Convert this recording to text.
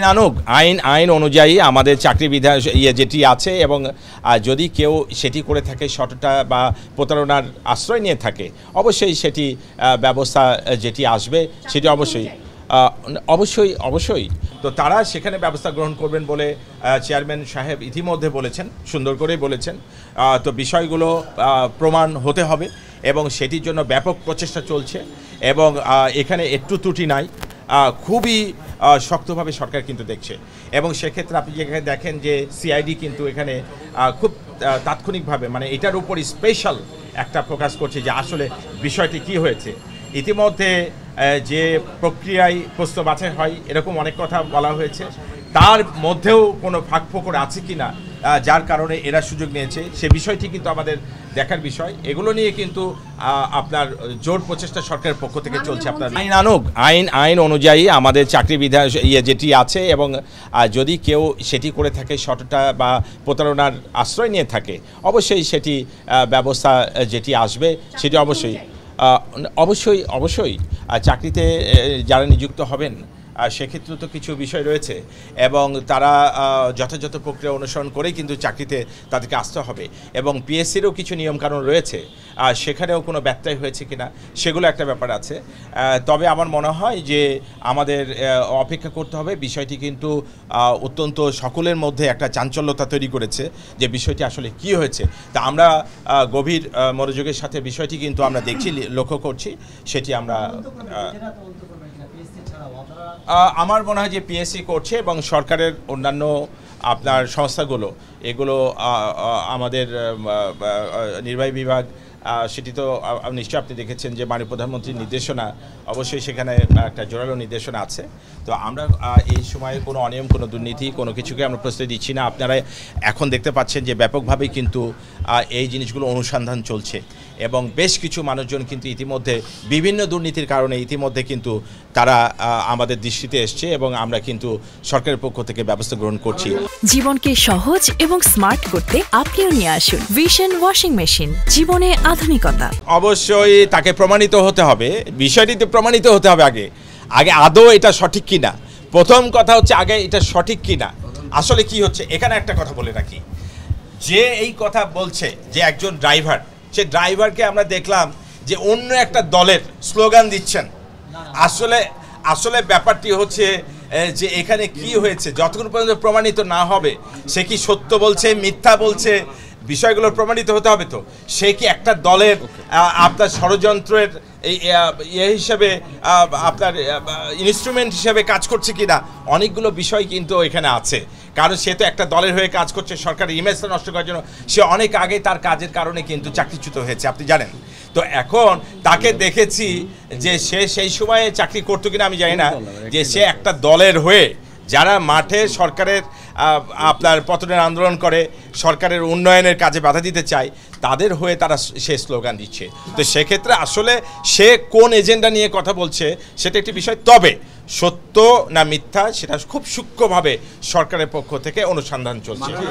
আইন আনুক, আইন অনুযায়ী আমাদের চাকরি বিধান যেটি আছে, এবং যদি কেউ সেটি করে থাকে সততা বা প্রতারণার আশ্রয় নিয়ে থাকে, অবশ্যই সেটি ব্যবস্থা যেটি আসবে সেটি অবশ্যই তো তারা সেখানে ব্যবস্থা গ্রহণ করবেন বলে চেয়ারম্যান সাহেব ইতিমধ্যে বলেছেন, সুন্দর করেই বলেছেন। তো বিষয়গুলো প্রমাণ হতে হবে এবং সেটির জন্য ব্যাপক প্রচেষ্টা চলছে, এবং এখানে একটু ত্রুটি নাই, খুবই শক্তভাবে সরকার কিন্তু দেখছে। এবং সেক্ষেত্রে আপনি যেখানে দেখেন যে সিআইডি কিন্তু এখানে খুব তাৎক্ষণিকভাবে মানে এটার উপর স্পেশাল একটা প্রকাশ করছে যে আসলে বিষয়টি কি হয়েছে। ইতিমধ্যে যে প্রক্রিয়ায় প্রশ্ন বাছাই হয় এরকম অনেক কথা বলা হয়েছে, তার মধ্যেও কোনো ফাঁকফোকর আছে কি না যার কারণে এরা সুযোগ নিয়েছে, সে বিষয়টি কিন্তু আমাদের দেখার বিষয়। এগুলো নিয়ে কিন্তু আপনার জোর প্রচেষ্টা সরকারের পক্ষ থেকে চলছে। আপনার আইন আনুক, আইন অনুযায়ী আমাদের চাকরি বিধান যেটি আছে, এবং যদি কেউ সেটি করে থাকে সততা বা প্রতারণার আশ্রয় নিয়ে থাকে, অবশ্যই সেটি ব্যবস্থা যেটি আসবে সেটি অবশ্যই চাকরিতে যারা নিযুক্ত হবেন সেক্ষেত্রে তো কিছু বিষয় রয়েছে, এবং তারা যথাযথ প্রক্রিয়া অনুসরণ করেই কিন্তু চাকরিতে তাদেরকে আসতে হবে, এবং পিএসসিরও কিছু নিয়মকানুন রয়েছে, সেখানেও কোনো ব্যত্যয় হয়েছে কিনা সেগুলো একটা ব্যাপার আছে। তবে আমার মনে হয় যে আমাদের অপেক্ষা করতে হবে। বিষয়টি কিন্তু অত্যন্ত সকলের মধ্যে একটা চাঞ্চল্যতা তৈরি করেছে যে বিষয়টি আসলে কি হয়েছে। তা আমরা গভীর মনোযোগের সাথে বিষয়টি কিন্তু আমরা দেখছি, লক্ষ্য করছি, সেটি আমরা আমার মনে হয় যে পিএসসি করছে, এবং সরকারের অন্যান্য আপনার সংস্থাগুলো এগুলো আমাদের নির্বাহী বিভাগ সেটি তো নিশ্চয়ই আপনি দেখেছেন যে মাননীয় প্রধানমন্ত্রীর নির্দেশনা, অবশ্যই সেখানে একটা জোরালো নির্দেশনা আছে। তো আমরা এই সময়ে কোনো অনিয়ম, কোনো দুর্নীতি, কোনো কিছুকে আমরা প্রশ্রয় দিচ্ছি না। আপনারা এখন দেখতে পাচ্ছেন যে ব্যাপকভাবেই কিন্তু এই জিনিসগুলো অনুসন্ধান চলছে, এবং বেশ কিছু মানুষজন কিন্তু ইতিমধ্যে বিভিন্ন দুর্নীতির কারণে ইতিমধ্যে কিন্তু তারা আমাদের দৃষ্টিতে এসছে, এবং আমরা কিন্তু সরকারের পক্ষ থেকে ব্যবস্থা গ্রহণ করছি। জীবনকে সহজ এবং স্মার্ট করতে আপনিও নিয়ে আসুন ভিশন ওয়াশিং মেশিন, জীবনে আধুনিকতা। অবশ্যই তাকে প্রমাণিত হতে হবে, বিষয়টিতে প্রমাণিত হতে হবে আগে আদৌ এটা সঠিক কিনা। প্রথম কথা হচ্ছে আগে এটা সঠিক কিনা, আসলে কি হচ্ছে। এখানে একটা কথা বলে রাখি, যে এই কথা বলছে যে একজন ড্রাইভার, সে ড্রাইভারকে আমরা দেখলাম যে অন্য একটা দলের স্লোগান দিচ্ছেন। আসলে ব্যাপারটি হচ্ছে যে এখানে কি হয়েছে, যতক্ষণ পর্যন্ত প্রমাণিত না হবে সে কি সত্য বলছে মিথ্যা বলছে, বিষয়গুলো প্রমাণিত হতে হবে। তো সে কি একটা দলের আপনার ষড়যন্ত্রের হিসেবে আপনার ইনস্ট্রুমেন্ট হিসেবে কাজ করছে কিনা, অনেকগুলো বিষয় কিন্তু এখানে আছে। কারণ সে তো একটা দলের হয়ে কাজ করছে, সরকারের ইমেজটা নষ্ট করার জন্য। সে অনেক আগে তার কাজের কারণে কিন্তু চাকরিচ্যুত হয়েছে, আপনি জানেন। তো এখন তাকে দেখেছি যে সে সেই সময়ে চাকরি করতো কিনা আমি জানি না, যে সে একটা দলের হয়ে যারা মাঠে সরকারের আপনার পতনের আন্দোলন করে, সরকারের উন্নয়নের কাজে বাধা দিতে চায়, তাদের হয়ে তারা সে স্লোগান দিচ্ছে। তো সেক্ষেত্রে আসলে সে কোন এজেন্ডা নিয়ে কথা বলছে সেটা একটি বিষয়, তবে সত্য না মিথ্যা সেটা খুব সূক্ষ্মভাবে সরকারের পক্ষ থেকে অনুসন্ধান চলছে।